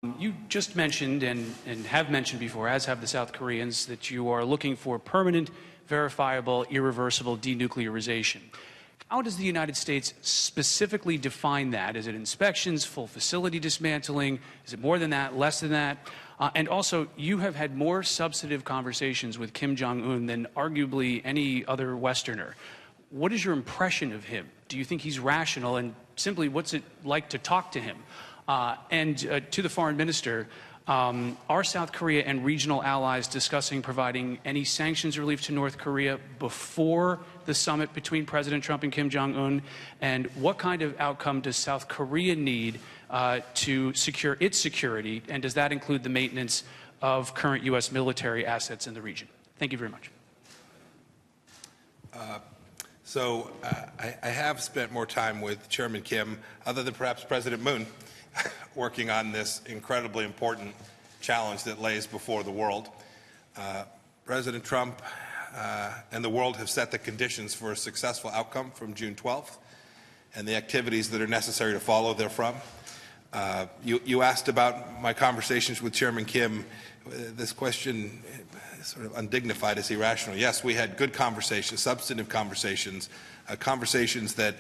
You just mentioned and have mentioned before, as have the South Koreans, that you are looking for permanent, verifiable, irreversible denuclearization. How does the United States specifically define that? Is it inspections, full facility dismantling? Is it more than that, less than that? And also, you have had more substantive conversations with Kim Jong-un than arguably any other Westerner. What is your impression of him? Do you think he's rational? And simply, what's it like to talk to him? To the foreign minister, are South Korea and regional allies discussing providing any sanctions relief to North Korea before the summit between President Trump and Kim Jong-un? And what kind of outcome does South Korea need to secure its security? And does that include the maintenance of current U.S. military assets in the region? Thank you very much. I have spent more time with Chairman Kim, other than perhaps President Moon, working on this incredibly important challenge that lays before the world. President Trump and the world have set the conditions for a successful outcome from June 12th and the activities that are necessary to follow therefrom. You asked about my conversations with Chairman Kim. This question is sort of undignified as irrational. Yes, we had good conversations, substantive conversations, conversations that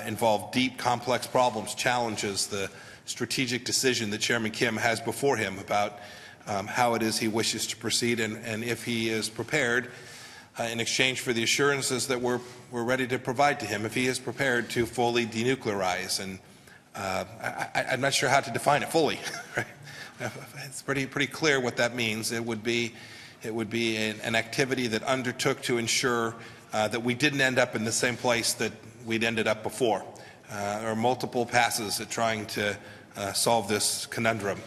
involve deep, complex problems, challenges, the strategic decision that Chairman Kim has before him about how it is he wishes to proceed and if he is prepared in exchange for the assurances that we're ready to provide to him, if he is prepared to fully denuclearize. And I'm not sure how to define it fully. Right? It's pretty clear what that means. It would be an activity that undertook to ensure that we didn't end up in the same place that we'd ended up before. There are multiple passes at trying to solve this conundrum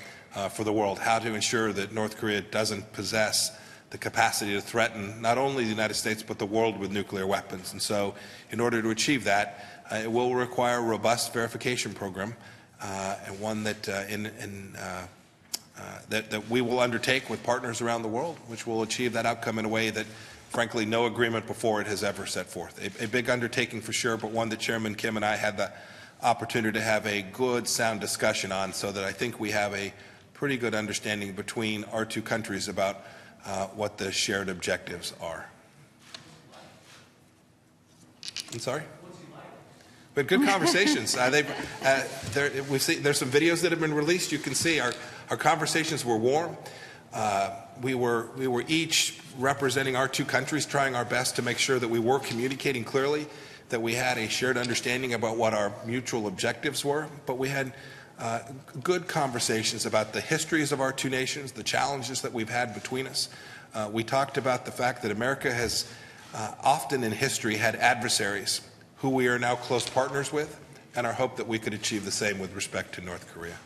for the world, how to ensure that North Korea doesn't possess the capacity to threaten not only the United States but the world with nuclear weapons. And so in order to achieve that, it will require a robust verification program and one that that we will undertake with partners around the world, which will achieve that outcome in a way that, frankly, no agreement before it has ever set forth. A big undertaking for sure, but one that Chairman Kim and I had the opportunity to have a good, sound discussion on, so that I think we have a pretty good understanding between our two countries about what the shared objectives are. I'm sorry? But good conversations. There's some videos that have been released. You can see our conversations were warm. We were each representing our two countries, trying our best to make sure that we were communicating clearly, that we had a shared understanding about what our mutual objectives were. But we had good conversations about the histories of our two nations, the challenges that we've had between us. We talked about the fact that America has often in history had adversaries who we are now close partners with, and our hope that we could achieve the same with respect to North Korea.